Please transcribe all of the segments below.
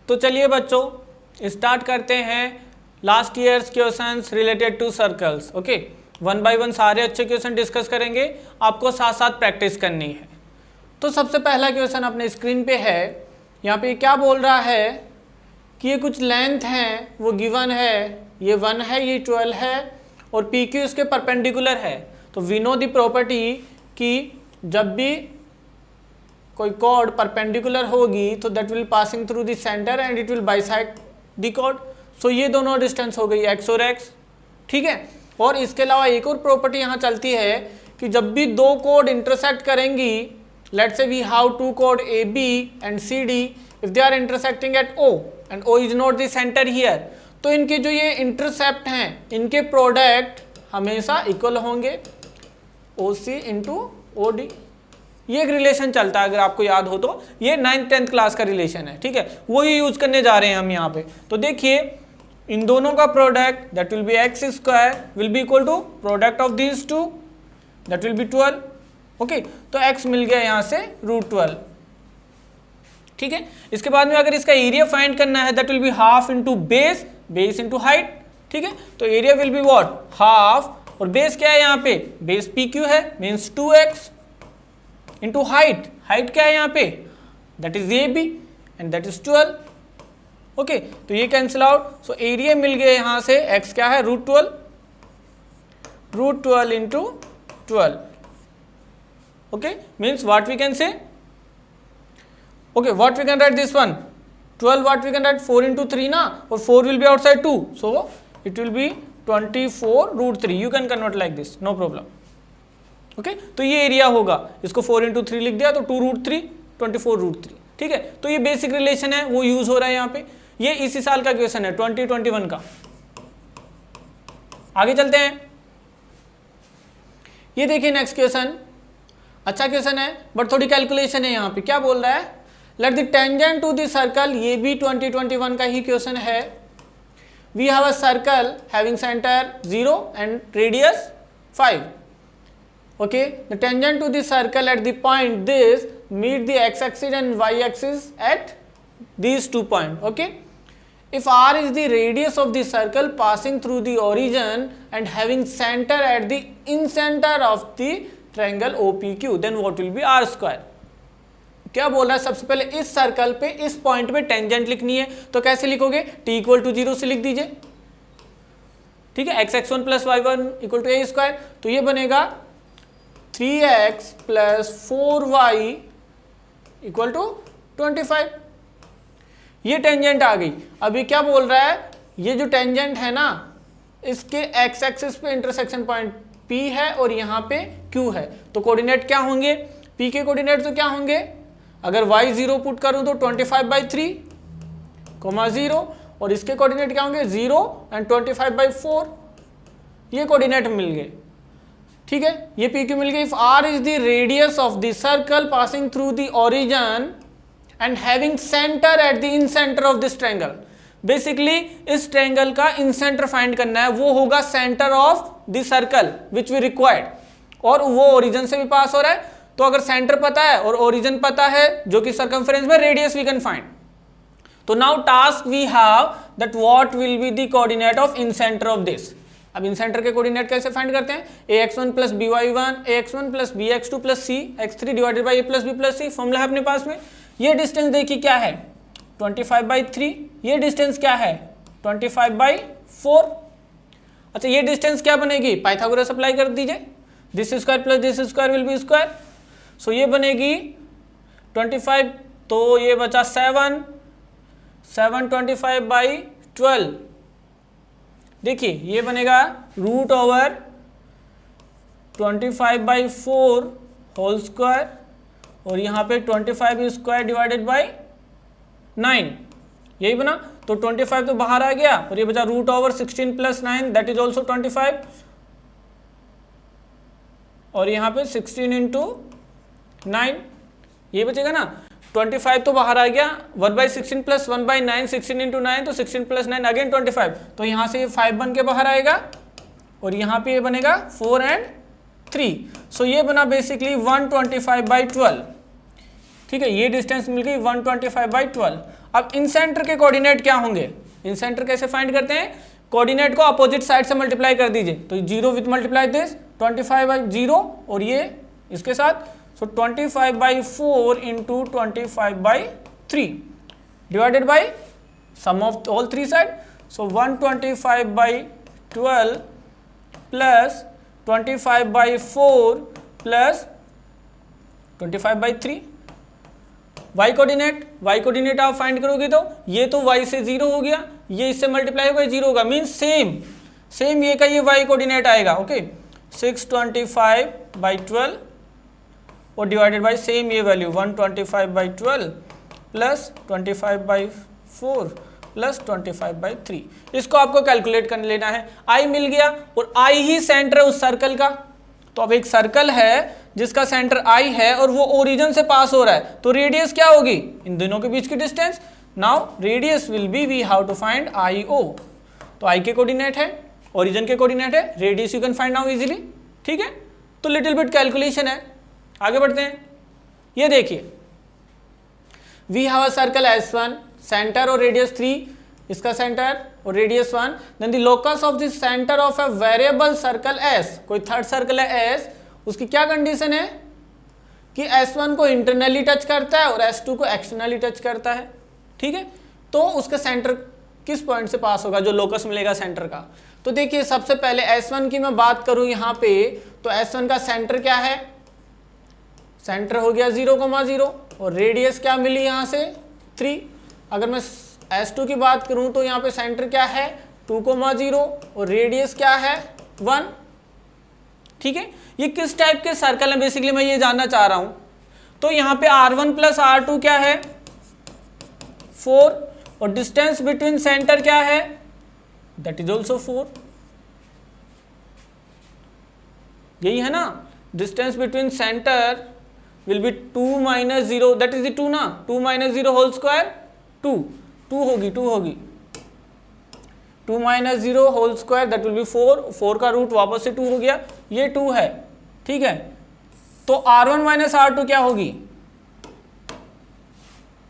तो चलिए बच्चों स्टार्ट करते हैं last years questions related to circles. Okay, one by one सारे अच्छे क्वेश्चन डिस्कस करेंगे, आपको साथ साथ प्रैक्टिस करनी है। तो सबसे पहला क्वेश्चन अपने स्क्रीन पे है, यहाँ पे क्या बोल रहा है कि ये कुछ लेंथ हैं वो गिवन है, ये 1 है, ये 12 है और पी क्यू इसके परपेंडिकुलर है। तो वी नो दी प्रॉपर्टी कि जब भी कोई कॉर्ड परपेंडिकुलर होगी तो that will passing through the centre and it will bisect the chord. So ये दोनों डिस्टेंस हो गई x और x, ठीक है। और इसके अलावा एक और प्रॉपर्टी यहाँ चलती है कि जब भी दो कॉर्ड इंटरसेक्ट करेंगी, let's say we have two chord AB and CD, if they are intersecting at O and O is not the centre here, तो इनके जो ये इंटरसेप्ट हैं इनके प्रोडक्ट हमेशा इक्वल होंगे, OC इंटू OD। ये एक रिलेशन चलता है, अगर आपको याद हो तो ये 9th 10th क्लास का रिलेशन है, ठीक है। वही यूज करने जा रहे हैं हम यहाँ पे। तो देखिए इन दोनों का product that will be x square will be equal to product of these two that will be 12। Okay, तो x मिल गया यहाँ से √12, ठीक है। इसके बाद में अगर इसका एरिया फाइंड करना है that will be half into base, base into height, ठीक है। तो area will be what, half, और बेस क्या है यहाँ पे, बेस PQ है, means 2x into height, height क्या है यहाँ पे, that is AB and that is 12। Okay, तो ये कैंसिल आउट। सो एरिया मिल गया यहाँ से, x क्या है √12, √12 into 12। Okay, means what we can से, okay what we can write this one, 12 what we can write 4 into 3 ना, और 4 will be outside 2, so it will be 24√3। You can convert like this, no problem. Okay, तो ये area होगा, इसको 4 into 3 लिख दिया तो 2√3, 24√3, ठीक है। तो ये बेसिक रिलेशन है, वो यूज हो रहा है यहाँ पे। ये इसी साल का क्वेश्चन है 2021 का। आगे चलते हैं, ये देखिए नेक्स्ट क्वेश्चन, अच्छा क्वेश्चन है बट थोड़ी कैलकुलेशन है यहाँ पे। क्या बोल रहा है, let the tangent to the circle, ये भी 2021 का ही क्वेश्चन है। We have a circle having centre 0 and radius 5. Okay, the tangent to the circle at the point this meet the x-axis and y-axis at these 2 points. Okay, if r is the radius of the circle passing through the origin and having center at the incenter of the triangle OPQ, then what will be r square? क्या बोल रहा है, सबसे पहले इस circle पे इस point पे टेंजेंट लिखनी है, तो कैसे लिखोगे, t इक्वल टू 0 से लिख दीजिए, ठीक है। x1 plus y1 equal to a square, तो ये बनेगा 3x plus 4y equal to 25। ये टेंजेंट आ गई। अभी क्या बोल रहा है, ये जो टेंजेंट है ना, इसके x एक्सिस पे इंटरसेक्शन पॉइंट P है और यहाँ पे Q है, तो कोऑर्डिनेट क्या होंगे, P के कोऑर्डिनेट तो क्या होंगे, अगर y 0 पुट करूँ तो 25/3, 0, और इसके कोऑर्डिनेट क्या होंगे 0 एंड 25/4, ये कोऑर्डिनेट मिल गए, ठीक है। ये PQ मिल गई। If r is the radius of the circle passing through the origin and having centre at the incentre of this triangle, basically इस ट्रायंगल का इन सेंटर फाइंड करना है, वो होगा centre of the circle which we required, और वो origin से भी पास हो रहा है। तो अगर सेंटर पता है और ओरिजिन पता है जो कि सर्कमफेरेंस में, रेडियस वी कैन फाइंड। तो now task we have that what will be the coordinate of incentre of this. अब इन सेंटर के कोऑर्डिनेट कैसे फाइंड करते हैं, ax1 plus by1 ax1 plus bx2 plus c x3 divided by a plus b plus c, formula है अपने पास में। ये distance देखिए क्या है 25/3, ये डिस्टेंस क्या है 25/4। अच्छा, ये डिस्टेंस क्या बनेगी, पाइथागोरस अप्लाई कर दीजिए, this square plus this square will be square, so ये बनेगी 25, तो ये बचा 7 25/12, देखिए ये बनेगा √25/4 होल स्क्वायर, और यहाँ पे 25 स्क्वायर डिवाइडेड बाई 9, यही बना। तो 25 तो बाहर आ गया और ये बचा √16 प्लस 9 दैट इज ऑल्सो 25, और यहाँ पे 16 इंटू 9 ये बचेगा ना। 25 तो बाहर आ गया, 1/16 प्लस 1/9, 16 इंटू 9, तो 16 प्लस 9 अगेन 25, तो यहाँ से ये 5 बन के बाहर आएगा, और यहाँ पे ये बनेगा 4 एंड 3। सो ये बना बेसिकली 125/12, ठीक है। ये डिस्टेंस मिल गई 125/12। अब इन सेंटर के कोऑर्डिनेट क्या होंगे, इन सेंटर कैसे फाइंड करते हैं, कोऑर्डिनेट को अपोजिट साइड से मल्टीप्लाई कर दीजिए, तो 0 विथ मल्टीप्लाई दिस 25/0 और ये इसके साथ, so 25/4 into 25/3 divided by sum of all three side, so 125/12 plus 25/4 plus 25/3। y coordinate आप फाइंड करोगे तो ये तो y से 0 हो गया, ये इससे मल्टीप्लाई होगा 0 होगा, मीन्स सेम ये का ये y कोऑर्डिनेट आएगा। ओके 625/12 और डिवाइडेड बाई सेम ये वैल्यू 125/12 प्लस 25/4 प्लस 25/3। इसको आपको कैलकुलेट कर लेना है। i मिल गया और i ही सेंटर है उस सर्कल का, तो अब एक सर्कल है जिसका सेंटर i है और वो ओरिजिन से पास हो रहा है, तो रेडियस क्या होगी, इन दोनों के बीच की distance. Now radius will be, we how to find IO, तो i के कोऑर्डिनेट है, ओरिजिन के कोऑर्डिनेट है, radius you can find now easily. ठीक है, तो लिटिल बिट कैलकुलेशन है, आगे बढ़ते हैं। ये देखिए we have a circle S1, centre और रेडियस 3, इसका सेंटर और radius 1, then the locus of the centre of a variable circle S, कोई थर्ड सर्कल है S, उसकी क्या कंडीशन है कि S1 को इंटरनली टच करता है और S2 को एक्सटर्नली टच करता है। ठीक है, तो उसका सेंटर किस पॉइंट से पास होगा, जो लोकस मिलेगा सेंटर का। तो देखिए सबसे पहले S1 की मैं बात करूं यहाँ पे, तो S1 का सेंटर क्या है, सेंटर हो गया 0,0 और रेडियस क्या मिली यहाँ से 3। अगर मैं S2 की बात करूं तो यहाँ पे सेंटर क्या है 2,0 और रेडियस क्या है 1। ठीक है, ये किस टाइप के सर्कल है बेसिकली मैं ये जानना चाह रहा हूं। तो यहाँ पे R1 प्लस R2 क्या है 4 और डिस्टेंस बिटवीन सेंटर क्या है, दैट इज ऑल्सो 4। यही है ना, distance between centre will be 2 - 0, that is the 2 ना, 2 - 0 होल स्क्वायर 2 होगी 2 - 0 whole square that will be 4 का रूट वापस से 2 हो गया, ये 2 है। ठीक है, तो R1 - R2 क्या होगी,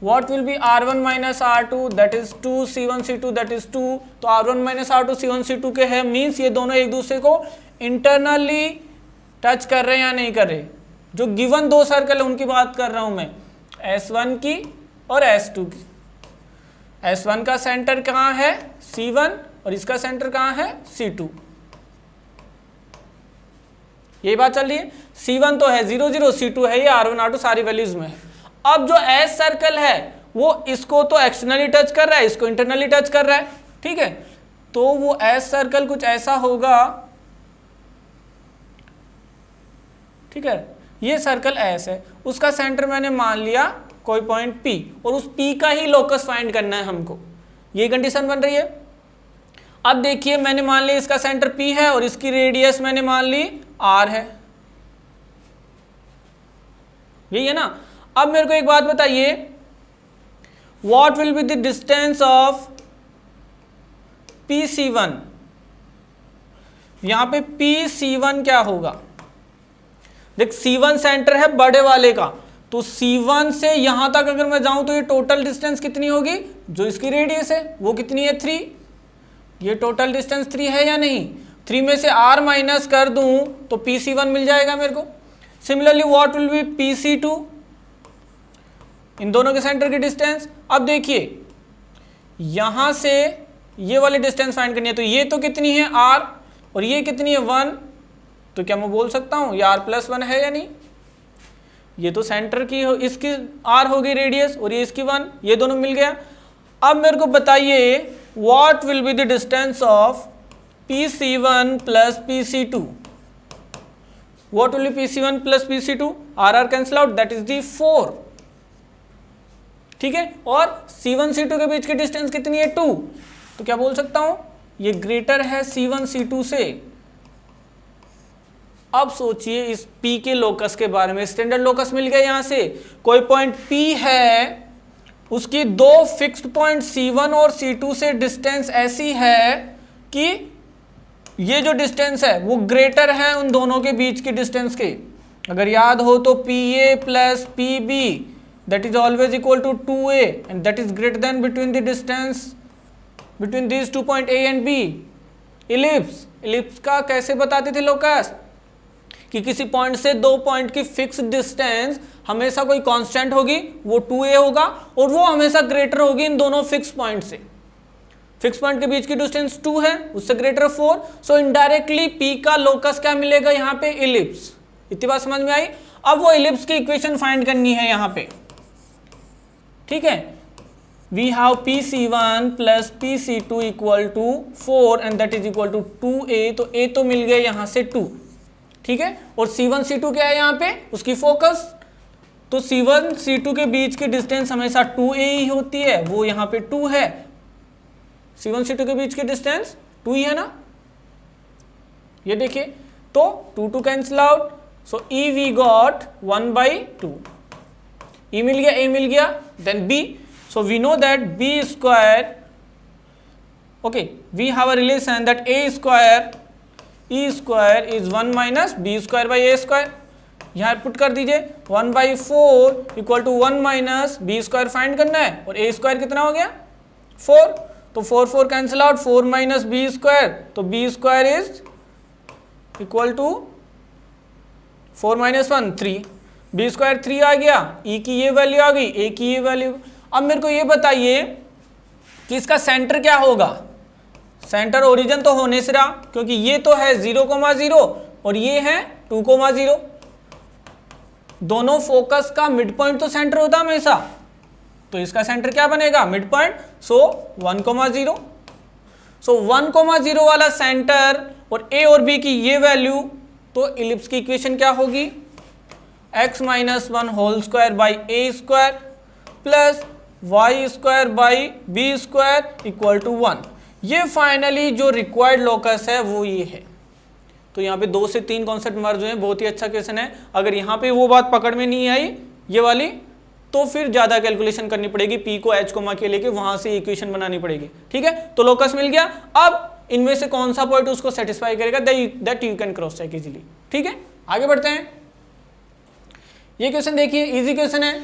what will be R1 - R2 that is 2 C1 C2 that is 2, तो R1 - R2 C1 C2 के है, मीन्स ये दोनों एक दूसरे को इंटरनली टच कर रहे हैं या नहीं कर रहे। जो गिवन दो सर्कल है उनकी बात कर रहा हूं मैं, S1 की और S2 की। S1 का सेंटर कहाँ है C1 और इसका सेंटर कहाँ है C2, यही बात चल रही है। C1 तो है 0 0, C2 है ये R1 R2 सारी वैल्यूज में है। अब जो S सर्कल है वो इसको तो एक्सटर्नली टच कर रहा है, इसको इंटरनली टच कर रहा है। ठीक है, तो वो S सर्कल कुछ ऐसा होगा। ठीक है, ये सर्कल S है, उसका सेंटर मैंने मान लिया कोई पॉइंट P और उस P का ही लोकस फाइंड करना है हमको, ये कंडीशन बन रही है। अब देखिए मैंने मान लिया इसका सेंटर P है और इसकी रेडियस मैंने मान ली R है, यही है ना। अब मेरे को एक बात बताइए, what will be the distance of PC1, यहां पे PC1 क्या होगा, देख C1 सेंटर है बड़े वाले का, तो C1 से यहां तक अगर मैं जाऊं तो ये टोटल डिस्टेंस कितनी होगी, जो इसकी रेडियस है वो कितनी है 3, ये टोटल डिस्टेंस 3 है या नहीं। 3 में से R माइनस कर दूं तो PC1 मिल जाएगा मेरे को। Similarly what will B PC2, इन दोनों के सेंटर की डिस्टेंस। अब देखिए यहां से ये वाली डिस्टेंस फाइंड करनी है, तो ये तो कितनी है R और ये कितनी है 1, तो क्या मैं बोल सकता हूं ये R+1 है या नहीं। ये तो सेंटर की हो, इसकी R होगी रेडियस और ये इसकी 1, ये दोनों मिल गया। अब मेरे को बताइए what will be the distance of PC1 plus PC2, what will B PC1 plus PC2, R cancel out that is the 4। ठीक है, और C1 C2 के बीच की डिस्टेंस कितनी है 2, तो क्या बोल सकता हूं ये ग्रेटर है C1 C2 से। अब सोचिए इस P के लोकस के बारे में, स्टैंडर्ड लोकस मिल गया यहां से, कोई पॉइंट P है, उसकी दो फिक्स्ड पॉइंट C1 और C2 से डिस्टेंस ऐसी है कि ये जो डिस्टेंस है वो ग्रेटर है उन दोनों के बीच की डिस्टेंस के। अगर याद हो तो PA plus PB that is always equal to 2a and that is greater than between the distance between these 2 point a and b. ellipse का कैसे बताते थे लोकस, कि किसी पॉइंट से दो पॉइंट की फिक्स डिस्टेंस हमेशा कोई कांस्टेंट होगी, वो 2a होगा और वो हमेशा ग्रेटर होगी इन दोनों फिक्स पॉइंट से। फिक्स पॉइंट के बीच की डिस्टेंस 2 है, उससे ग्रेटर 4, सो इनडायरेक्टली p का लोकस क्या मिलेगा यहाँ पे, इलिप्स। इतनी बात समझ में आई। अब वो इलिप्स की इक्वेशन फाइंड करनी है यहाँ पे, ठीक है। We have PC1 plus PC2 equal to 4 and that is equal to 2a, तो a तो मिल गया यहाँ से 2, ठीक है। और C1 C2 क्या है यहाँ पे, उसकी फोकस, तो C1 C2 के बीच की डिस्टेंस हमेशा 2a ही होती है, वो यहाँ पे 2 है। C1 C2 के बीच की डिस्टेंस 2 ही है ना, ये देखिए, तो 2 2 cancel out, so E we got 1/2, E मिल गया, A मिल गया, then B, so we know that B square, okay, we have a relation that A square E square is 1 minus B square by A square। यहाँ put कर दीजिए 1/4 equal to 1 minus B square find करना है, और ए square कितना हो गया 4, तो 4 4 cancel out, 4 minus B square, तो B square is equal to 4 minus 1 3, B square 3 आ गया, ई की ये वैल्यू आ गई, ए की ये वैल्यू। अब मेरे को ये बताइए कि इसका सेंटर क्या होगा। सेंटर ओरिजिन तो होने से रहा, क्योंकि ये तो है 0,0 और ये है 2,0, दोनों फोकस का मिड पॉइंट तो सेंटर होता हमेशा, तो इसका सेंटर क्या बनेगा, मिड पॉइंट, सो 1,0, सो 1,0 वाला सेंटर और ए और बी की ये वैल्यू, तो इलिप्स की इक्वेशन क्या होगी, x minus 1 whole square by A square plus Y square by B square equal to 1। ये फाइनली जो रिक्वायर्ड लोकस है वो ये है। तो यहाँ पे 2 से 3 कॉन्सेप्ट मर्ज हुए हैं, बहुत ही अच्छा क्वेश्चन है। अगर यहाँ पे वो बात पकड़ में नहीं आई ये वाली, तो फिर ज़्यादा कैलकुलेशन करनी पड़ेगी, p को h कोमा के लेके वहाँ से इक्वेशन बनानी पड़ेगी, ठीक है। तो लोकस मिल गया, अब इनमें से कौन सा पॉइंट उसको सेटिस्फाई करेगा, that you can cross check easily, ठीक है। आगे बढ़ते हैं, ये क्वेश्चन देखिए, इजी क्वेश्चन है।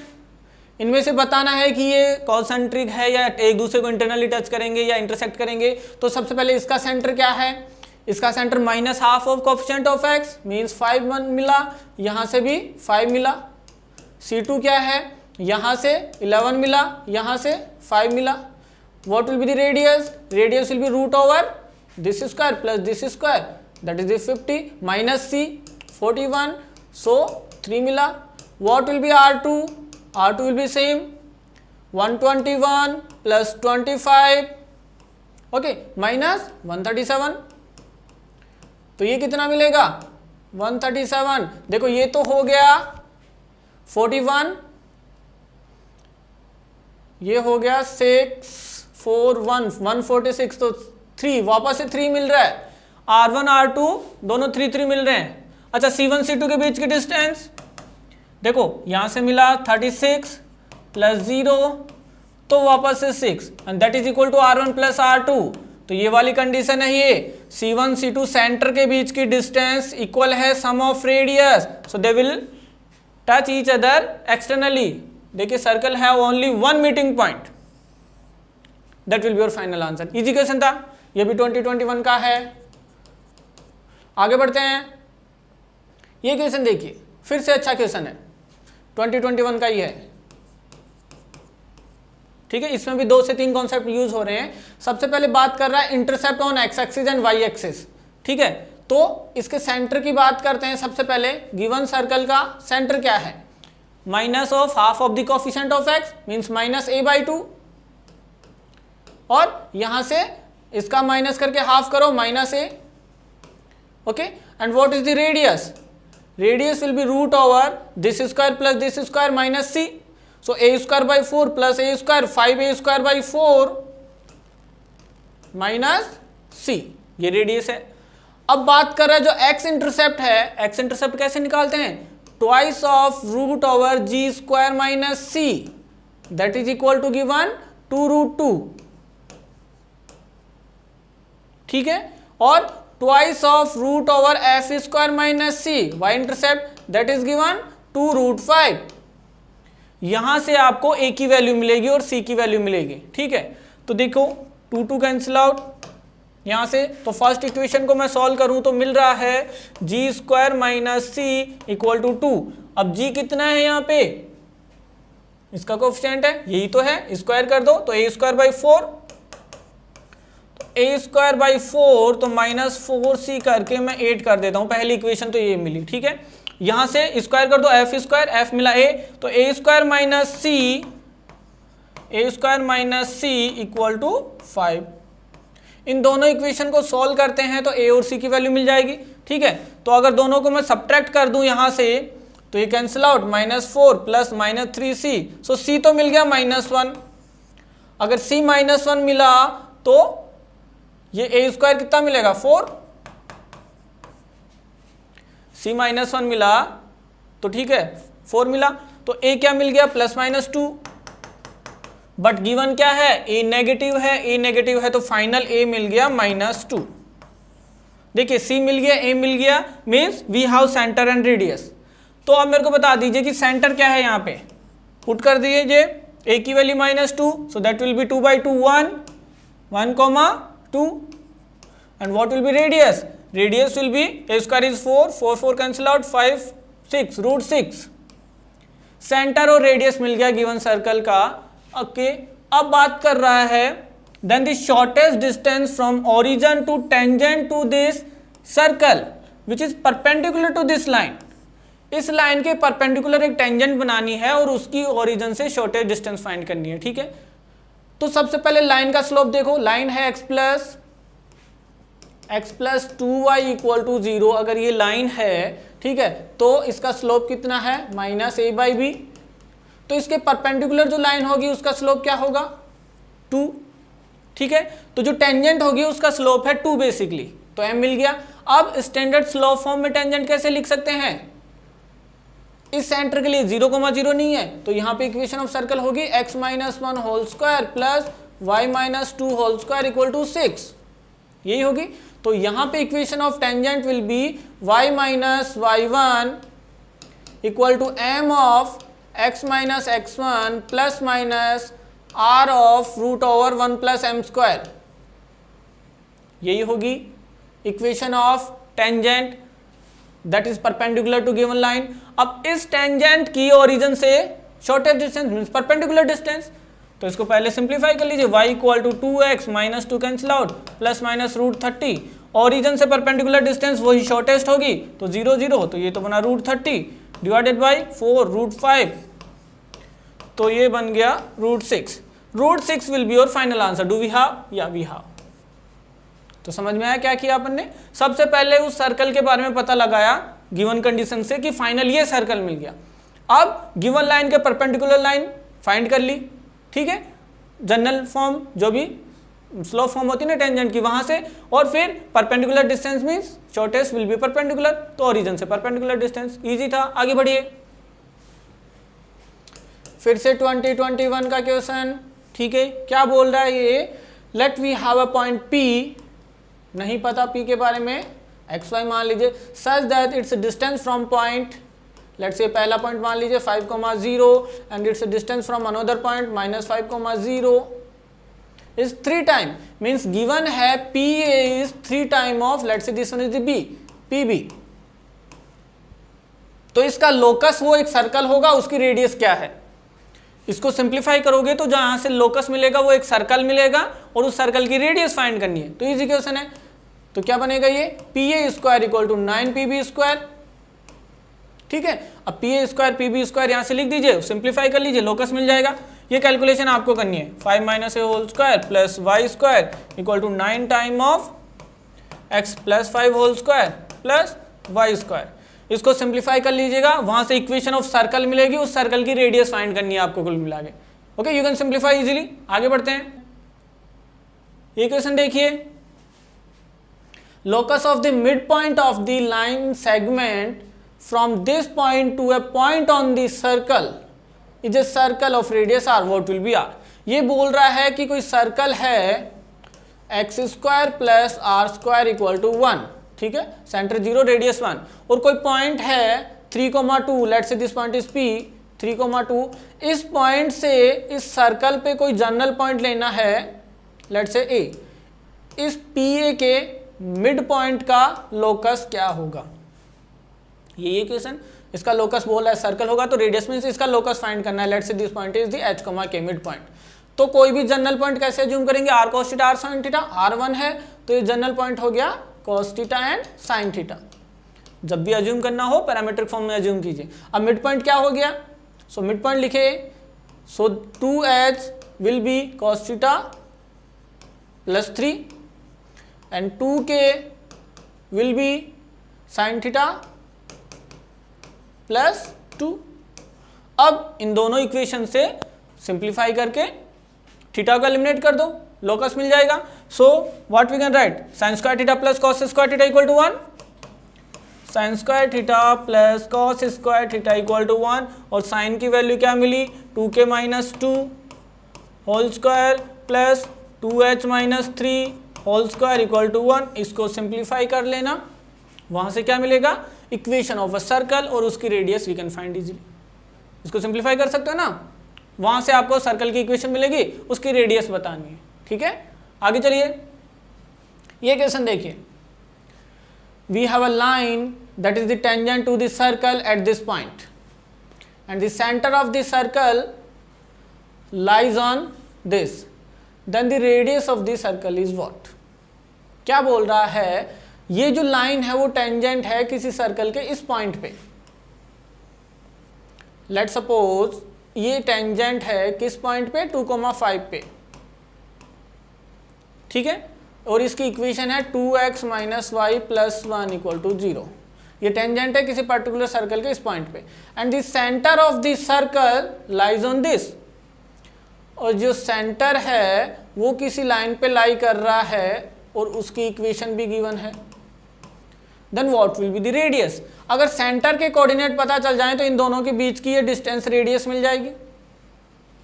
इनमें से बताना है कि ये कॉन्सेंट्रिक है या एक दूसरे को इंटरनली टच करेंगे या इंटरसेक्ट करेंगे। तो सबसे पहले इसका सेंटर क्या है, इसका centre minus half of coefficient of x means 5 मिला, यहाँ से भी 5 मिला। C2 क्या है, यहाँ से 11 मिला, यहाँ से 5 मिला। What will be the radius, radius will be root over this square plus this square, that is the 50 minus C 41, so 3 मिला। What will be R2, R2 will be same 121 plus 25, okay, minus 137, तो ये कितना मिलेगा 137। देखो ये तो हो गया 41, ये हो गया 6 4 1 146, तो 3 वापस से 3 मिल रहा है। R1 R2 दोनों 3 3 मिल रहे हैं। अच्छा C1 C2 के बीच की डिस्टेंस देखो, यहां से मिला 36 प्लस 0, तो वापस से 6 and that is equal to R1 plus R2। तो ये वाली कंडीशन है, ये C1 C2 सेंटर के बीच की डिस्टेंस इक्वल है sum of radius, so they will touch each other externally. देखिए सर्कल है only one meeting point, that will be your final answer. Easy question था, ये भी 2021 का है। आगे बढ़ते हैं, ये क्वेश्चन देखिए, फिर से अच्छा क्वेश्चन है, 2021 का ही है, ठीक है। इसमें भी 2 से 3 कॉन्सेप्ट यूज हो रहे हैं। सबसे पहले बात कर रहा है intercept on X axis and Y axis, ठीक है। तो इसके सेंटर की बात करते हैं। सबसे पहले गिवन सर्कल का सेंटर क्या है, minus of half of the coefficient of X means minus a/2, और यहां से इसका माइनस करके हाफ करो minus a, okay. And what is the radius, radius will be root over this square plus this square minus c, so a square by 4 plus a square 5a square by 4 minus c, ये radius है। अब बात कर रहा है जो x intercept है, x intercept कैसे निकालते हैं, twice of root over g square minus c, that is equal to given 2√2, ठीक है। और twice of root over F square minus C, Y intercept that is given 2√5। यहां से आपको a की वैल्यू मिलेगी और c की वैल्यू मिलेगी, ठीक है। तो देखो 2 2 कैंसिल आउट यहां से, तो फर्स्ट इक्वेशन को मैं सॉल्व करूं तो मिल रहा है G square minus C equal to 2। अब g कितना है यहाँ पे, इसका कोएफिशिएंट है, यही तो है, स्क्वायर कर दो तो a square by 4, a square by 4 तो माइनस 4c करके मैं 8 कर देता हूं, पहली इक्वेशन तो ये मिली, ठीक है। यहां से स्क्वायर कर दो एफ स्क्वायर, एफ मिला a, तो a square minus C equal to 5। इन दोनों इक्वेशन को सॉल्व करते हैं तो a और c की वैल्यू मिल जाएगी, ठीक है। तो अगर दोनों को मैं सब्ट्रैक्ट कर दूं यहां से तो ये कैंसिल आउट, -4 प्लस -3c, सो c तो मिल गया -1। अगर c -1 मिला तो ये a स्क्वायर कितना मिलेगा 4, c -1 मिला तो ठीक है 4 मिला, तो a क्या मिल गया +-2। बट गिवन क्या है, a नेगेटिव है, a नेगेटिव है तो फाइनल a मिल गया -2। देखिए c मिल गया, a मिल गया, means we have centre and radius. तो अब मेरे को बता दीजिए कि सेंटर क्या है, यहाँ पे पुट कर दीजिए a की value -2, so that will B 2/2 1 1, 2 and what will B radius, radius will B a square is 4 4 4 cancel out 5 6 √6। Centre और रेडियस मिल गया गिवन सर्कल का, ओके। अब बात कर रहा है then the shortest distance from origin to tangent to this circle which is perpendicular to this line. इस line के परपेंडिकुलर एक टेंजेंट बनानी है और उसकी ओरिजिन से शॉर्टेस्ट डिस्टेंस फाइंड करनी है, ठीक है। तो सबसे पहले लाइन का स्लोप देखो, लाइन है x plus 2y equal to 0। अगर ये लाइन है, ठीक है, तो इसका स्लोप कितना है -a/b। तो इसके परपेंडिकुलर जो लाइन होगी उसका स्लोप क्या होगा 2, ठीक है। तो जो टेंजेंट होगी उसका स्लोप है 2 बेसिकली, तो m मिल गया। अब स्टैंडर्ड स्लोप फॉर्म में टेंजेंट कैसे लिख सकते हैं, इस सेंटर के लिए 0,0 नहीं है तो यहाँ पे इक्वेशन ऑफ सर्कल होगी x - 1 whole square plus y - 2 whole square equal to 6, यही होगी। तो यहाँ पे equation of tangent will be y - y1 equal to m of x - x1 plus minus r of √1 plus m square, यही होगी equation of tangent that is perpendicular to given line. अब इस tangent की ओरिजिन से shortest distance means perpendicular distance, तो इसको पहले simplify कर लीजिए, y equal to 2x -2 cancel out plus minus √30। Origin से परपेंडिकुलर डिस्टेंस वही शॉर्टेस्ट होगी तो 0 0, तो ये तो बना √30 डिवाइडेड बाई 4 √5, तो ये बन गया √6। √6 will be your final answer. Do we have, या वी हैव। तो समझ में आया क्या किया अपन ने, सबसे पहले उस सर्कल के बारे में पता लगाया गिवन कंडीशन से कि फाइनल ये सर्कल मिल गया। अब गिवन लाइन के परपेंडिकुलर लाइन फाइंड कर ली, ठीक है, जनरल फॉर्म जो भी स्लोप फॉर्म होती है ना टेंजेंट की वहां से, और फिर perpendicular distance means shortest will be perpendicular, तो ओरिजिन से परपेंडिकुलर डिस्टेंस, इजी था। आगे बढ़िए, फिर से 2021 का क्वेश्चन, ठीक है, क्या बोल रहा है ये, let we have a point P, नहीं पता P के बारे में, xy मान लीजिए, such that it's distance from point, let's say पहला पॉइंट मान लीजिए 5,0 and it's distance from another point -5,0 is 3 time, means given है PA is 3 time of, let's say this one is the B, PB। तो इसका locus वो एक circle होगा, उसकी रेडियस क्या है, इसको सिंप्लीफाई करोगे तो जहां से लोकस मिलेगा वो एक सर्कल मिलेगा और उस सर्कल की रेडियस फाइंड करनी है, तो इजी क्वेश्चन है। तो क्या बनेगा ये PA square equal to 9PB square, ठीक है। अब PA स्क्वायर PB स्क्वायर यहां से लिख दीजिए, सिंप्लीफाई कर लीजिए, लोकस मिल जाएगा। ये कैलकुलेशन आपको करनी है, 5 - a whole square plus y square equal to 9 time of x plus 5 whole square plus y square, इसको सिंप्लीफाई कर लीजिएगा, वहां से इक्वेशन ऑफ सर्कल मिलेगी, उस सर्कल की रेडियस फाइंड करनी है आपको कुल मिला के, okay. You can simplify easily. आगे बढ़ते हैं, ये क्वेश्चन देखिए, locus of the midpoint of the line segment from this point to a point on the circle is a circle of radius r, what will be r। ये बोल रहा है कि कोई सर्कल है x square plus r square equal to 1, ठीक है, centre 0 radius 1, और कोई पॉइंट है 3,2, let's say this point is P, 3,2। इस पॉइंट से इस सर्कल पे कोई जनरल पॉइंट लेना है, लेट्स से ए। इस पी ए के मिड पॉइंट का लोकस क्या होगा, ये क्वेश्चन। इसका लोकस बोल रहा है सर्कल होगा, तो रेडियस मींस इसका लोकस फाइंड करना है। Let's say this point is the H comma K midpoint. तो कोई भी जनरल पॉइंट कैसे अज्यूम करेंगे, R cos theta R sine theta. R 1 है तो ये जनरल पॉइंट हो गया cos theta and sine theta. जब भी अज्यूम करना हो पैरामीट्रिक फॉर्म में अज्यूम कीजिए। अब मिड पॉइंट क्या हो गया, सो मिड पॉइंट लिखे, सो 2h will be cos theta plus 3 and 2k will be sine theta plus 2। अब इन दोनों इक्वेशन से सिंप्लीफाई करके थीटा को एलिमिनेट कर दो, लोकस मिल जाएगा। So what we can write, sine square theta plus cos square theta equal to 1, sine square theta plus cos square theta equal to 1। और साइन की वैल्यू क्या मिली, 2k minus 2 whole square plus 2h minus 3 whole square equal to 1। इसको simplify कर लेना, वहां से क्या मिलेगा, इक्वेशन ऑफ अ सर्कल और उसकी radius we can find easily. इसको सिंप्लीफाई कर सकते हो ना, वहां से आपको सर्कल की इक्वेशन मिलेगी, उसकी रेडियस बतानी है। ठीक है, आगे चलिए, ये क्वेश्चन देखिए। We have a line that is the tangent to the circle at this point and the centre of the circle lies on this, then the radius of the circle is what. क्या बोल रहा है, ये जो line है वो tangent है किसी सर्कल के इस पॉइंट पे। लेट सपोज ये टेंजेंट है किस पॉइंट पे, 2,5 पे। ठीक है, और इसकी इक्वेशन है 2x minus y plus 1 equal to 0। ये टेंजेंट है किसी पर्टिकुलर सर्कल के इस पॉइंट पे and the centre of the circle lies on this. और जो सेंटर है वो किसी लाइन पे लाई कर रहा है और उसकी इक्वेशन भी गिवन है। Then what will be the radius. अगर सेंटर के कोऑर्डिनेट पता चल जाए तो इन दोनों के बीच की ये डिस्टेंस रेडियस मिल जाएगी।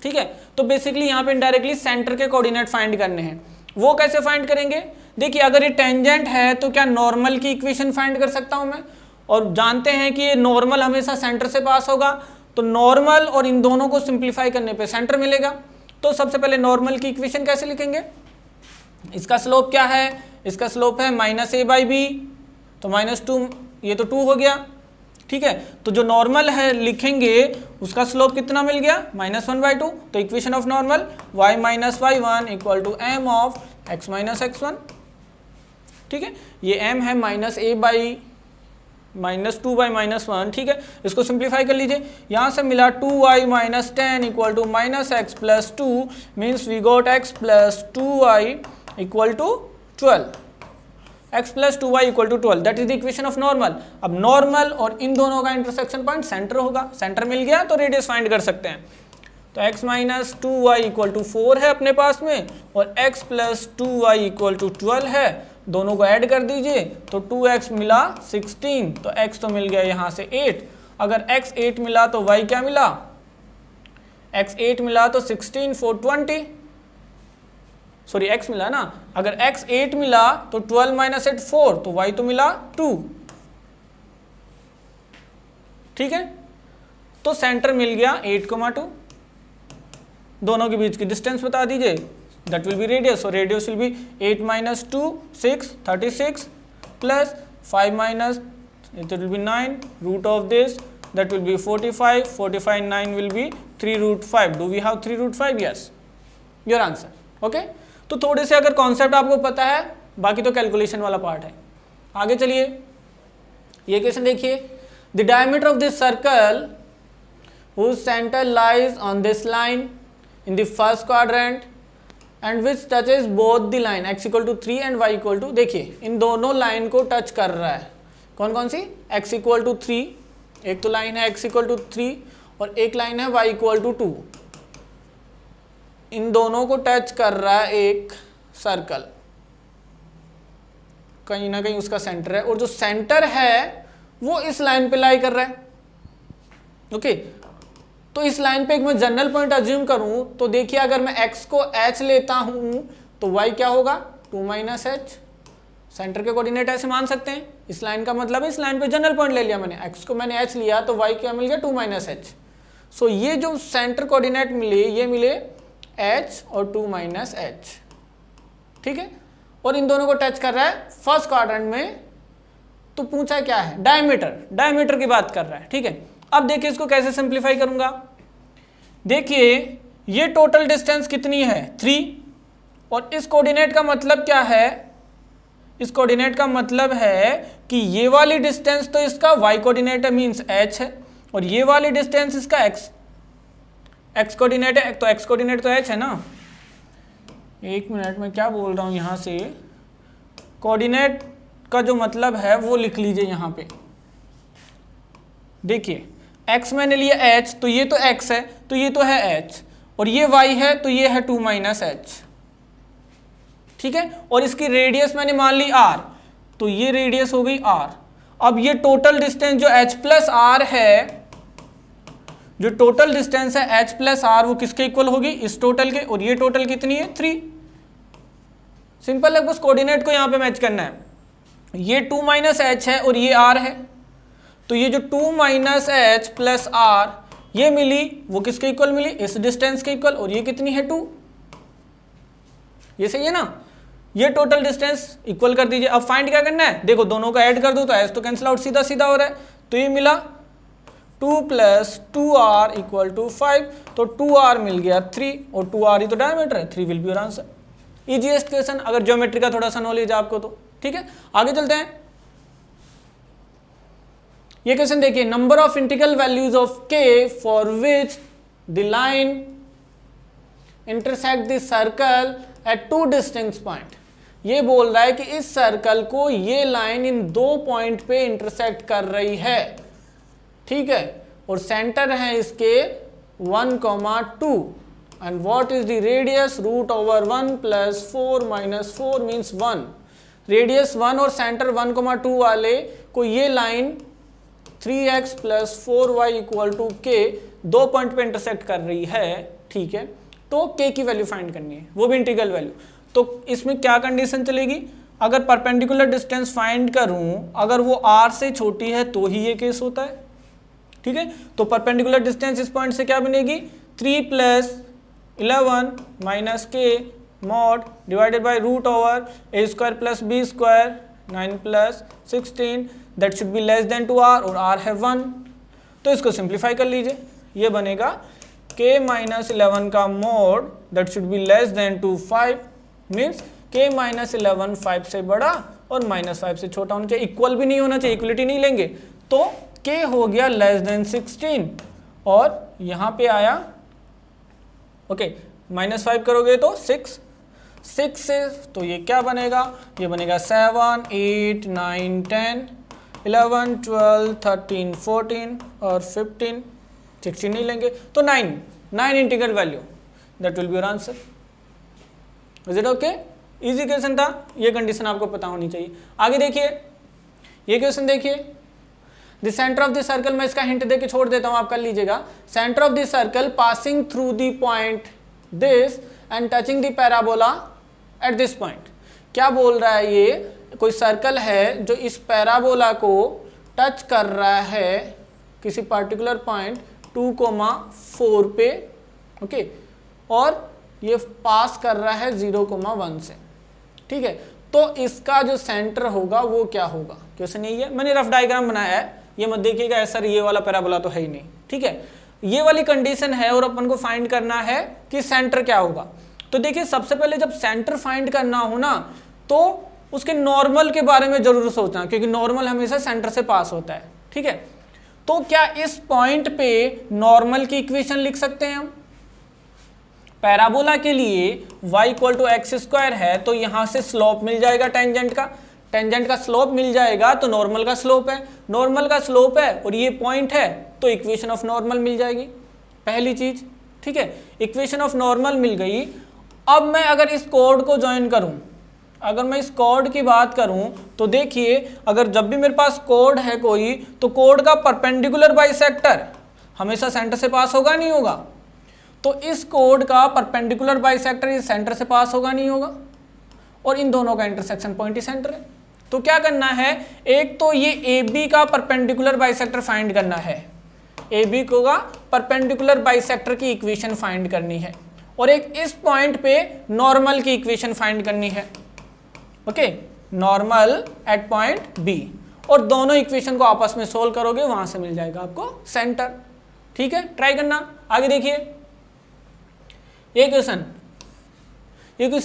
ठीक है, तो बेसिकली यहाँ पे इनडायरेक्टली सेंटर के कोऑर्डिनेट फाइंड करने हैं। वो कैसे फाइंड करेंगे, देखिए अगर ये टेंजेंट है तो क्या नॉर्मल की इक्वेशन फाइंड कर सकता हूं मैं, और जानते हैं कि ये नॉर्मल हमेशा सेंटर से पास होगा, तो नॉर्मल और इन दोनों को सिंप्लीफाई करने पे सेंटर मिलेगा। तो सबसे पहले नॉर्मल की इक्वेशन कैसे लिखेंगे, इसका स्लोप क्या है, इसका स्लोप है माइनस ए बाई बी, तो माइनस 2, ये तो 2 हो गया। ठीक है, तो जो नॉर्मल है लिखेंगे उसका स्लोप कितना मिल गया, -1/2। तो equation of normal y minus y1 equal to m of x minus x1। ठीक है, ये m है माइनस a बाई -2 बाई -1। ठीक है, इसको सिंप्लीफाई कर लीजिए, यहाँ से मिला 2y minus 10 equal to minus x plus 2 means we got x plus 2y equal to 12, x plus 2y equal to 12, that is the equation of normal. अब normal और इन दोनों का इंटरसेक्शन पॉइंट सेंटर होगा, सेंटर मिल गया तो radius find कर सकते हैं। तो x minus 2y equal to 4 है अपने पास में और x plus 2y equal to 12 है, दोनों को ऐड कर दीजिए तो 2x मिला 16, तो x तो मिल गया यहाँ से 8। अगर x 8 मिला तो y क्या मिला, x 8 मिला तो 16 4 20, सॉरी x मिला ना, अगर x 8 मिला तो 12 माइनस 8 4, तो y तो मिला 2। ठीक है, तो सेंटर मिल गया 8,2, दोनों के बीच की डिस्टेंस बता दीजिए, दैट विल बी रेडियस। और radius will B 8 minus 2 6 36 plus 5 minus it will be 9 root of this, that will be 45 45 9 will be 3 root 5. Do we have 3 root 5? Yes, your answer. Okay, तो थोड़े से अगर concept आपको पता है, बाकी तो कैलकुलेशन वाला पार्ट है। आगे चलिए, ये क्वेश्चन देखिए, the diameter of this circle whose center lies on this line in the first quadrant and which touches both the line x equal to 3 and y equal to, देखिए इन दोनों line को touch कर रहा है, कौन कौन सी, x equal to 3, एक तो लाइन है x equal to 3 और एक लाइन है y equal to 2, इन दोनों को टच कर रहा है एक सर्कल, कहीं ना कहीं उसका सेंटर है, और जो सेंटर है वो इस लाइन पे लाई कर रहा है। ओके, तो इस लाइन पे एक मैं जनरल पॉइंट अज्यूम करूं तो देखिए अगर मैं x को h लेता हूं तो y क्या होगा, 2 माइनस एच, सेंटर के कोऑर्डिनेट ऐसे मान सकते हैं। इस लाइन का मतलब है इस लाइन पे जनरल पॉइंट ले लिया मैंने, x को मैंने h लिया तो y क्या मिल गया, 2 माइनस एच। सो ये जो सेंटर कोऑर्डिनेट मिले ये मिले h और 2 माइनस h, ठीक है, और इन दोनों को टच कर रहा है फर्स्ट क्वाड्रेंट में। तो पूछा क्या है, डायमीटर की बात कर रहा है, ठीक है। अब देखिए इसको कैसे सिंप्लीफाई करूंगा। देखिए ये टोटल डिस्टेंस कितनी है 3, और इस कोऑर्डिनेट का मतलब क्या है, इस कोऑर्डिनेट का मतलब है कि ये वाली डिस्टेंस तो इसका y कोऑर्डिनेट है, मींस h है, और ये वाली डिस्टेंस इसका x कोऑर्डिनेट है, तो x कोऑर्डिनेट तो h है ना। एक मिनट में क्या बोल रहा हूं, यहां से कोऑर्डिनेट का जो मतलब है वो लिख लीजिए यहां पे। देखिए x मैंने लिया h, तो ये तो x है, तो ये तो है h, और ये y है, तो ये है 2 माइनस h, ठीक है। और इसकी रेडियस मैंने मान ली r, तो ये रेडियस हो गई r। अब ये टोटल डिस्टेंस जो h प्लस r है, जो टोटल डिस्टेंस है h प्लस r, वो किसके इक्वल होगी, इस टोटल के, और ये टोटल कितनी है 3। सिंपल है, बस कोऑर्डिनेट को यहां पे मैच करना है। ये 2 माइनस h है और ये r है, तो ये जो 2 माइनस h प्लस r ये मिली, वो किसके इक्वल मिली, इस डिस्टेंस के इक्वल, और ये कितनी है 2। ये सही है ना। ये टोटल डिस्टेंस इक्वल कर दीजिए। अब फाइंड क्या करना है, देखो दोनों को ऐड कर दो तो h तो कैंसिल आउट सीधा सीधा हो रहा है, तो ये मिला 2 प्लस 2r इक्वल टू 5, तो 2r मिल गया 3, और 2r ही तो डायमीटर है, 3 will be your answer. Easiest question अगर ज्योमेट्री का थोड़ा सा नॉलेज है आपको तो, ठीक है। आगे चलते हैं। ये क्वेश्चन देखिए, number of integral values of k for which the line intersect the circle eight 2 distinct point. ये बोल रहा है कि इस सर्कल को ये लाइन इन 2 पॉइंट पे इंटरसेक्ट कर रही है, ठीक है, और सेंटर है इसके 1,2, and what is the radius, root over 1 plus 4 minus 4 means 1। Radius 1 और सेंटर 1,2 वाले को ये line 3x plus 4y equal to k 2 point पे इंटरसेक्ट कर रही है, ठीक है। तो k की वैल्यू फाइंड करनी है, वो भी इंटीग्रल वैल्यू। तो इसमें क्या कंडीशन चलेगी, अगर परपेंडिकुलर डिस्टेंस फाइंड करूं, अगर वो r से छोटी है तो ही ये केस होता है, ठीक है। तो परपेंडिकुलर डिस्टेंस इस पॉइंट से क्या बनेगी, 3 plus 11 minus k mod divided by root over a square plus b square 9 plus 16 that should be less than 2r, और r है 1। तो इसको सिंप्लीफाई कर लीजिए, ये बनेगा k माइनस 11 का mod that should be less then 2 5, means k minus 11 5 से बड़ा और माइनस 5 से छोटा होना चाहिए, इक्वल भी नहीं होना चाहिए, इक्वलिटी नहीं लेंगे। तो k हो गया लेस देन 16, और यहाँ पे आया ओके माइनस 5 करोगे तो 6 से, तो ये क्या बनेगा, ये बनेगा 7 8 9 10 11 12 13 14 और 15 16 नहीं लेंगे तो 9 integral value, that will be your answer. Is it okay, easy question था, ये कंडीशन आपको पता होनी चाहिए। आगे देखिए, ये क्वेश्चन देखिए, the centre of the circle, मैं इसका हिंट देके छोड़ देता हूं, आप कर लीजिएगा। Centre of the circle passing through the point this and touching the parabola eight this point. क्या बोल रहा है, ये कोई सर्कल है जो इस पैराबोला को टच कर रहा है किसी पर्टिकुलर पॉइंट 2,4 पे, ओके, और ये पास कर रहा है 0,1 से, ठीक है। तो इसका जो सेंटर होगा वो क्या होगा, क्वेश्चन यही है। मैंने रफ डायग्राम बनाया है, ये मत देखिएगा ऐसा ये वाला पैराबोला तो है ही नहीं, ठीक है। ये वाली कंडीशन है और अपन को फाइंड करना है कि सेंटर क्या होगा। तो देखिए सबसे पहले जब सेंटर फाइंड करना हो ना, तो उसके नॉर्मल के बारे में जरूर सोचना, क्योंकि नॉर्मल हमेशा सेंटर से पास होता है, ठीक है। तो क्या इस पॉइंट पे नॉर्मल की इक्वेशन लिख सकते हैं हम। पैराबोला के लिए y equal to x square है, तो यहां से स्लोप मिल जाएगा टेंजेंट का स्लोप मिल जाएगा, तो नॉर्मल का स्लोप है, नॉर्मल का स्लोप है और ये पॉइंट है, तो इक्वेशन ऑफ नॉर्मल मिल जाएगी, पहली चीज, ठीक है। इक्वेशन ऑफ नॉर्मल मिल गई। अब मैं अगर इस कोड को ज्वाइन करूं, अगर मैं इस कोड की बात करूं, तो देखिए अगर जब भी मेरे पास कोड है कोई, तो कोड का परपेंडिकुलर बाइसेक्टर हमेशा सेंटर से पास होगा नहीं होगा। तो इस कोड का परपेंडिकुलर बाइसेक्टर इस सेंटर से पास होगा नहीं होगा, और इन दोनों का इंटरसेक्शन पॉइंट ही सेंटर है। तो क्या करना है, एक तो ये ए बी का परपेंडिकुलर बाइसेक्टर फाइंड करना है, ए बी को का परपेंडिकुलर बाइसेक्टर की इक्वेशन फाइंड करनी है और एक इस पॉइंट पे नॉर्मल की इक्वेशन फाइंड करनी है। Okay, normal at point B, और दोनों इक्वेशन को आपस में सोल्व करोगे, वहां से मिल जाएगा आपको सेंटर। ठीक है, ट्राई करना। आगे देखिए ये क्वेश्चन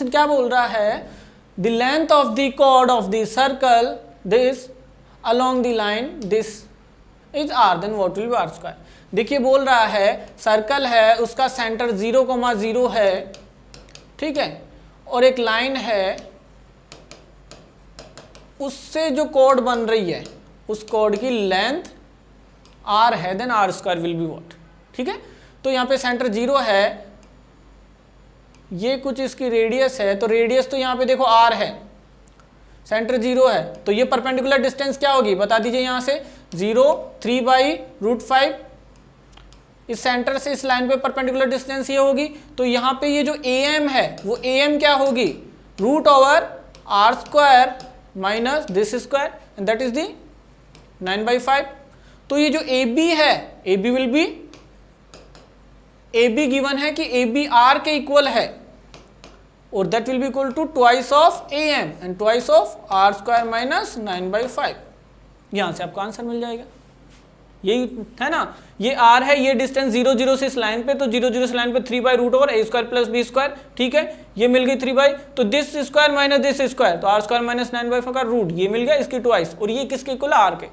क्या बोल रहा है, the length of the chord of the circle this along the line this is R, then what will be R square. देखिए बोल रहा है सर्कल है, उसका सेंटर 0,0 है, ठीक है, और एक लाइन है, उससे जो कॉर्ड बन रही है उस कॉर्ड की लेंथ r है, then R square will be what. ठीक है, तो यहाँ पे सेंटर 0 है, ये कुछ इसकी रेडियस है, तो रेडियस तो यहाँ पे देखो r है, सेंटर 0 है, तो ये परपेंडिकुलर डिस्टेंस क्या होगी बता दीजिए। यहाँ से 0 3/√5, इस सेंटर से इस लाइन पे परपेंडिकुलर डिस्टेंस ये होगी, तो यहाँ पे ये जो am है वो am क्या होगी, √r² minus this square, and that is the 9/5। तो ये जो AB है, AB will be, AB given है कि AB R के इक्वल है, और that will be equal to twice of AM and twice of r² minus 9/5। यहां से आपको आंसर मिल जाएगा, यही है ना। ये r है, ये डिस्टेंस 0 0 से इस लाइन पे, तो 0 0 से लाइन पे 3/√a² प्लस b², ठीक है, ये मिल गई 3, तो this square minus this square, तो r² माइनस 9/5 का रूट, ये मिल गया इसकी ट्वाइस, और ये किसके इक्वल है, r के।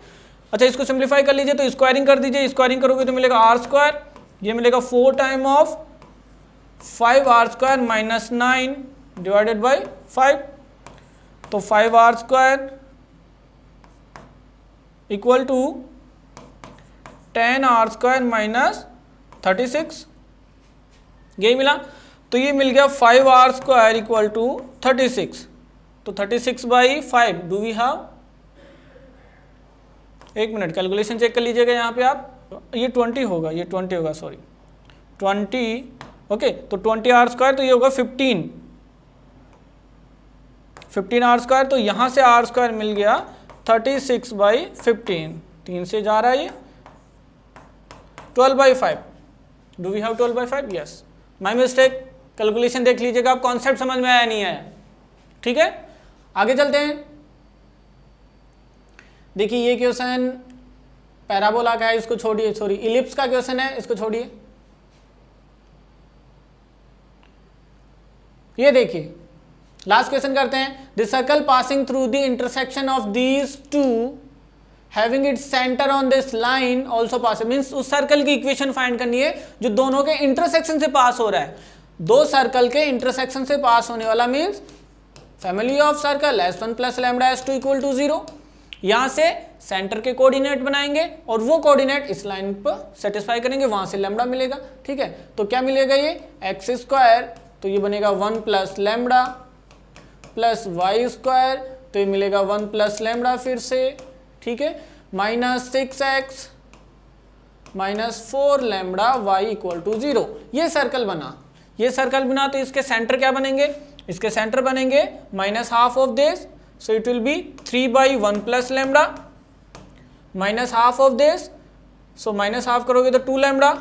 अच्छा, इसको सिंप्लीफाई कर लीजिए, तो स्क्वायरिंग कर दीजिए, स्क्वायरिंग करोगे तो मिलेगा r², ये मिलेगा 4 time of 5r² minus 9 divided by 5, तो 5r² equal to 10r² minus 36, यही मिला। तो ये मिल गया 5r² इक्वल टू 36, तो 36/5 डू वी हैव, एक मिनट कैलकुलेशन चेक कर लीजिएगा यहाँ पे आप, ये 20 होगा, ये 20 होगा, सॉरी 20, ओके, तो 20r², तो ये होगा 15r², तो यहाँ से r² मिल गया 36/15, 3 से जा रहा है ये 12/5, do we have 12/5, yes, my mistake. Calculation देख लीजिएगा आप, कॉन्सेप्ट समझ में आया नहीं आया, ठीक है। आगे चलते हैं, देखिए ये क्वेश्चन पैराबोला का है, इसको छोड़िए, सॉरी इलिप्स का क्वेश्चन है, इसको छोड़िए। ये देखिए लास्ट क्वेश्चन करते हैं, the circle passing through the intersection of these to having its centre on this line also pass, means उस सर्कल की इक्वेशन फाइंड करनी है जो दोनों के इंटरसेक्शन से पास हो रहा है। दो सर्कल के इंटरसेक्शन से पास होने वाला means family of circle S1 प्लस लैम्डा S2 इक्वल टू 0। यहां से सेंटर के कोऑर्डिनेट बनाएंगे और वो कोऑर्डिनेट इस लाइन पर सेटिस्फाई करेंगे, वहां से लैम्डा मिलेगा, ठीक है। तो क्या मिलेगा, ये x², तो ये बनेगा 1 प्लस लैम्डा प्लस y², तो ये मिलेगा 1 प्लस लैम्डा फिर से, ठीक है, minus 6x minus 4 lambda y equal to 0। ये सर्कल बना, ये सर्कल बना, तो इसके सेंटर क्या बनेंगे, इसके सेंटर बनेंगे minus half of this, so it will B 3/1 plus lambda minus half of this, so minus half करोगे तो 2 लैम्डा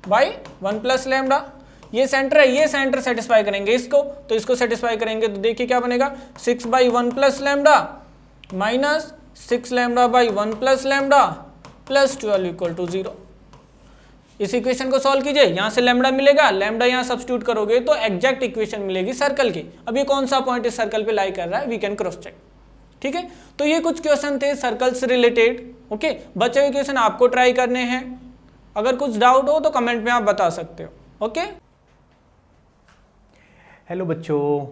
बाई 1 प्लस लैम्डा। ये सेंटर है, ये सेंटर सेटिस्फाई करेंगे इसको, तो इसको सेटिस्फाई करेंगे, तो देखिए क्या बनेगा, 6/1 plus lambda minus 6 lambda by 1 plus lambda plus 12 equal to 0। इस इक्वेशन को सॉल्व कीजिए, यहाँ से लैम्डा मिलेगा, लैम्डा यहाँ सब्स्टिट्यूट करोगे तो एग्जैक्ट इक्वेशन मिलेगी सर्कल की। अब ये कौन सा पॉइंट इस सर्कल पे लाई कर रहा है, वी कैन क्रॉस चेक, ठीक है। तो ये कुछ क्वेश्चन थे सर्कल से रिलेटेड, ओके। बचे हुए क्वेश्चन आपको ट्राई करने हैं, अगर कुछ डाउट हो तो कमेंट में आप बता सकते हो, ओके। हेलो बच्चों,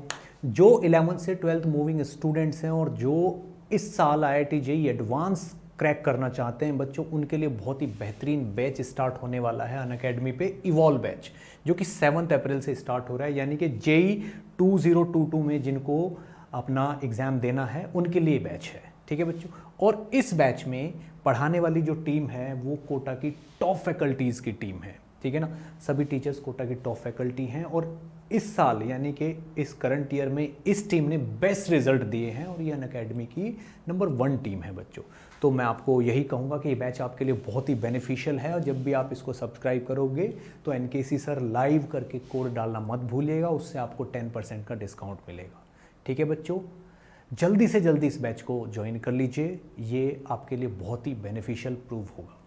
जो 11th से 12th मूविंग स्टूडेंट्स हैं और जो इस साल IIT JEE एडवांस क्रैक करना चाहते हैं बच्चों, उनके लिए बहुत ही बेहतरीन बैच स्टार्ट होने वाला है अनअकैडमी पे, इवॉल्व बैच, जो कि 7 अप्रैल से स्टार्ट हो रहा है, यानी कि JEE 2022 में जिनको अपना एग्ज़ाम देना है उनके लिए बैच है, ठीक है बच्चों। और इस बैच में पढ़ाने वाली जो टीम है वो कोटा की टॉप फैकल्टीज़ की टीम है, ठीक है ना। सभी टीचर्स कोटा की टॉप फैकल्टी हैं और इस साल यानी कि इस करंट ईयर में इस टीम ने बेस्ट रिजल्ट दिए हैं और ये अनअकैडमी की नंबर 1 टीम है बच्चों। तो मैं आपको यही कहूँगा कि ये बैच आपके लिए बहुत ही बेनिफिशियल है और जब भी आप इसको सब्सक्राइब करोगे तो एनकेसी सर लाइव करके कोड डालना मत भूलिएगा, उससे आपको 10% का डिस्काउंट मिलेगा। ठीक है बच्चों, जल्दी से जल्दी इस बैच को ज्वाइन कर लीजिए, ये आपके लिए बहुत ही बेनिफिशियल प्रूव होगा।